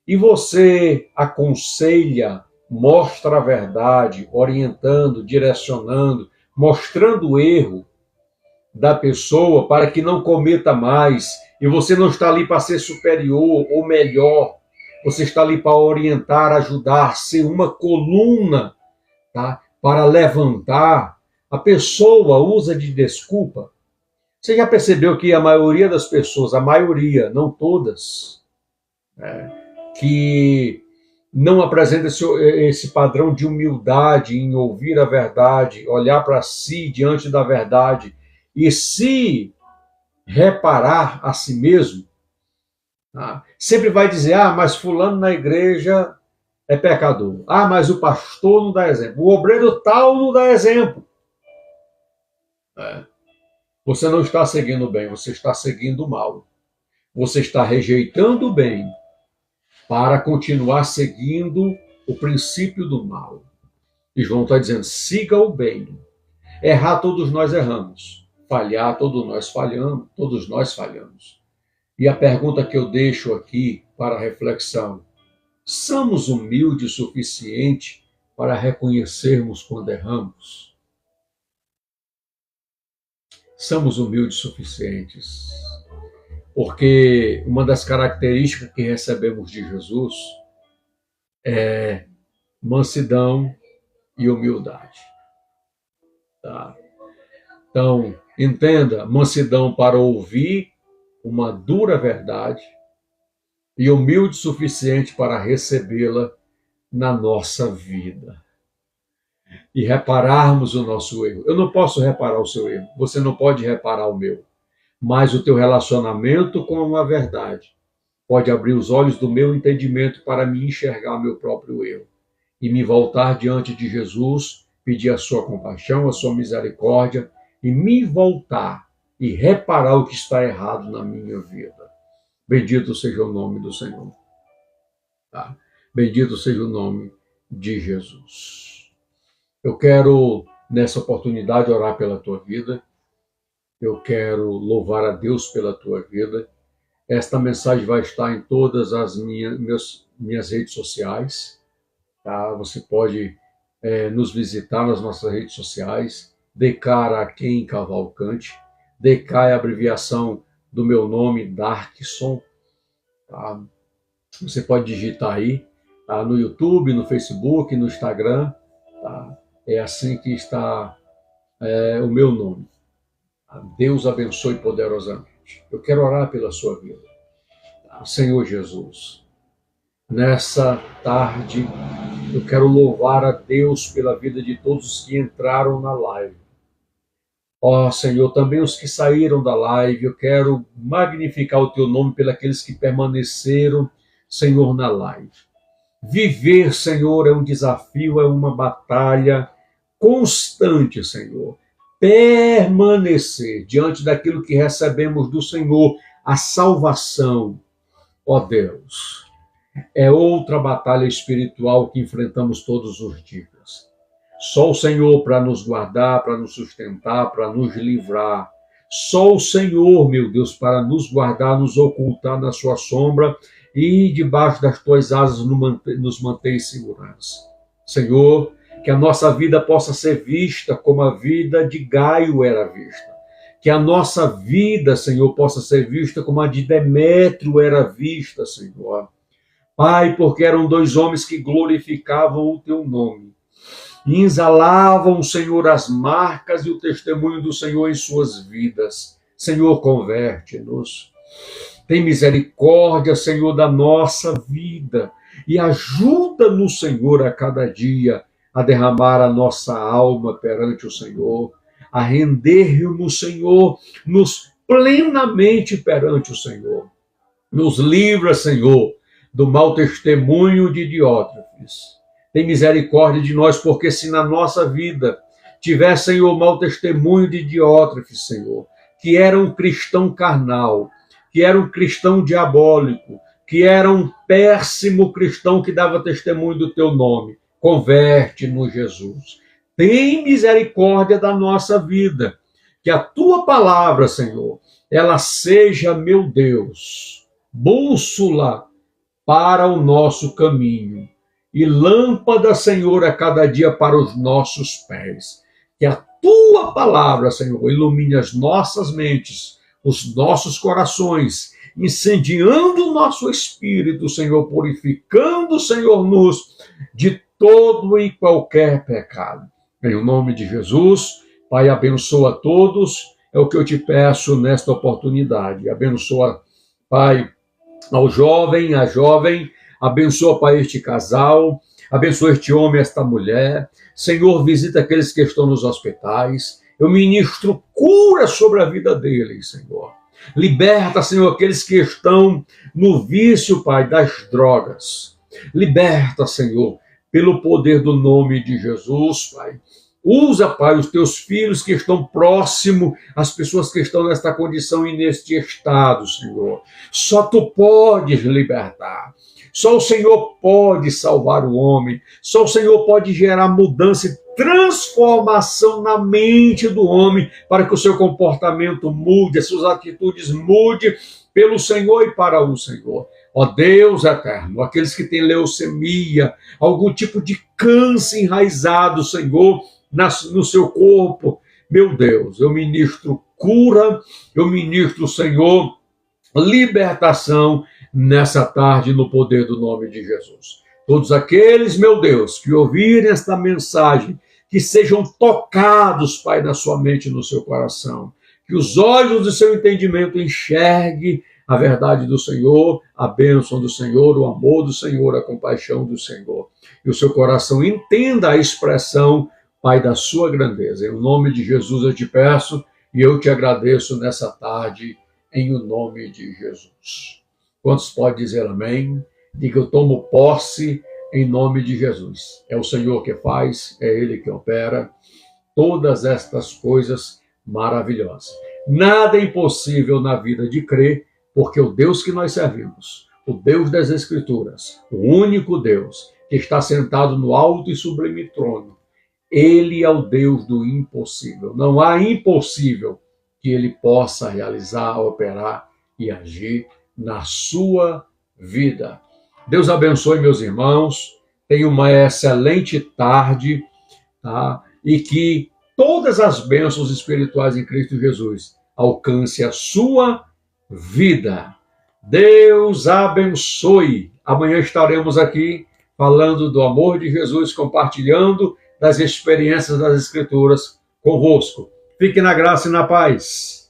e você aconselha, mostra a verdade, orientando, direcionando, mostrando o erro da pessoa para que não cometa mais, e você não está ali para ser superior ou melhor, você está ali para orientar, ajudar, ser uma coluna, tá? Para levantar. A pessoa usa de desculpa. Você já percebeu que a maioria das pessoas, a maioria, não todas, que não apresenta esse padrão de humildade em ouvir a verdade, olhar para si diante da verdade e se reparar a si mesmo, tá? Sempre vai dizer: mas fulano na igreja é pecador. Mas o pastor não dá exemplo. O obreiro tal não dá exemplo. Você não está seguindo o bem, você está seguindo o mal. Você está rejeitando o bem para continuar seguindo o princípio do mal. E João está dizendo: siga o bem. Errar, todos nós erramos. Falhar, todos nós falhamos. E a pergunta que eu deixo aqui para reflexão: somos humildes o suficiente para reconhecermos quando erramos? Somos humildes suficientes. Porque uma das características que recebemos de Jesus é mansidão e humildade. Tá? Então, entenda: mansidão para ouvir uma dura verdade e humilde o suficiente para recebê-la na nossa vida. E repararmos o nosso erro. Eu não posso reparar o seu erro, você não pode reparar o meu. Mas o teu relacionamento com a verdade pode abrir os olhos do meu entendimento para me enxergar o meu próprio erro e me voltar diante de Jesus, pedir a sua compaixão, a sua misericórdia e me voltar e reparar o que está errado na minha vida. Bendito seja o nome do Senhor. Tá? Bendito seja o nome de Jesus. Eu quero, nessa oportunidade, orar pela tua vida. Eu quero louvar a Deus pela tua vida. Esta mensagem vai estar em todas as minhas redes sociais. Tá? Você pode nos visitar nas nossas redes sociais. DK Araquém Cavalcante. DK é a abreviação do meu nome, Darkson. Tá? Você pode digitar aí, tá? No YouTube, no Facebook, no Instagram. Tá? É assim que está o meu nome. Deus abençoe poderosamente. Eu quero orar pela sua vida. Senhor Jesus, nessa tarde, eu quero louvar a Deus pela vida de todos os que entraram na live. Senhor, também os que saíram da live, eu quero magnificar o teu nome pelos que permaneceram, Senhor, na live. Viver, Senhor, é um desafio, é uma batalha constante, Senhor. Permanecer diante daquilo que recebemos do Senhor, a salvação, Deus, é outra batalha espiritual que enfrentamos todos os dias. Só o Senhor para nos guardar, para nos sustentar, para nos livrar. Só o Senhor, meu Deus, para nos guardar, nos ocultar na sua sombra e debaixo das tuas asas nos mantém em segurança. Senhor, que a nossa vida possa ser vista como a vida de Gaio era vista. Que a nossa vida, Senhor, possa ser vista como a de Demétrio era vista, Senhor. Pai, porque eram dois homens que glorificavam o teu nome. E exalavam, Senhor, as marcas e o testemunho do Senhor em suas vidas. Senhor, converte-nos. Tem misericórdia, Senhor, da nossa vida. E ajuda-nos, Senhor, a cada dia a derramar a nossa alma perante o Senhor, a rendermos, Senhor, nos plenamente perante o Senhor. Nos livra, Senhor, do mau testemunho de Diótrefes. Tem misericórdia de nós, porque se na nossa vida tivessem o mau testemunho de Diótrefes, Senhor, que era um cristão carnal, que era um cristão diabólico, que era um péssimo cristão que dava testemunho do teu nome. Converte-nos, Jesus. Tem misericórdia da nossa vida. Que a tua palavra, Senhor, ela seja, meu Deus, bússola para o nosso caminho e lâmpada, Senhor, a cada dia para os nossos pés. Que a tua palavra, Senhor, ilumine as nossas mentes, os nossos corações, incendiando o nosso espírito, Senhor, purificando, Senhor, de todo e qualquer pecado. Em nome de Jesus, Pai, abençoa a todos, é o que eu te peço nesta oportunidade. Abençoa, Pai, ao jovem, à jovem, abençoa, Pai, este casal, abençoa este homem, esta mulher. Senhor, visita aqueles que estão nos hospitais. Eu ministro cura sobre a vida deles, Senhor. Liberta, Senhor, aqueles que estão no vício, Pai, das drogas. Liberta, Senhor, pelo poder do nome de Jesus, Pai. Usa, Pai, os teus filhos que estão próximos às pessoas que estão nesta condição e neste estado, Senhor. Só tu podes libertar. Só o Senhor pode salvar o homem. Só o Senhor pode gerar mudança e transformação na mente do homem para que o seu comportamento mude, as suas atitudes mudem pelo Senhor e para o Senhor. Ó Deus eterno, aqueles que têm leucemia, algum tipo de câncer enraizado, Senhor, no seu corpo, meu Deus, eu ministro cura, eu ministro, Senhor, libertação nessa tarde no poder do nome de Jesus. Todos aqueles, meu Deus, que ouvirem esta mensagem, que sejam tocados, Pai, na sua mente e no seu coração, que os olhos do seu entendimento enxerguem a verdade do Senhor, a bênção do Senhor, o amor do Senhor, a compaixão do Senhor. E o seu coração entenda a expressão, Pai, da sua grandeza. Em nome de Jesus eu te peço e eu te agradeço nessa tarde, em o nome de Jesus. Quantos podem dizer amém? Diga, eu tomo posse em nome de Jesus. É o Senhor que faz, é Ele que opera todas estas coisas maravilhosas. Nada é impossível na vida de crer, porque o Deus que nós servimos, o Deus das Escrituras, o único Deus que está sentado no alto e sublime trono, Ele é o Deus do impossível. Não há impossível que Ele possa realizar, operar e agir na sua vida. Deus abençoe, meus irmãos. Tenha uma excelente tarde, tá? E que todas as bênçãos espirituais em Cristo Jesus alcance a sua vida. Deus abençoe. Amanhã estaremos aqui falando do amor de Jesus, compartilhando das experiências das Escrituras convosco. Fique na graça e na paz.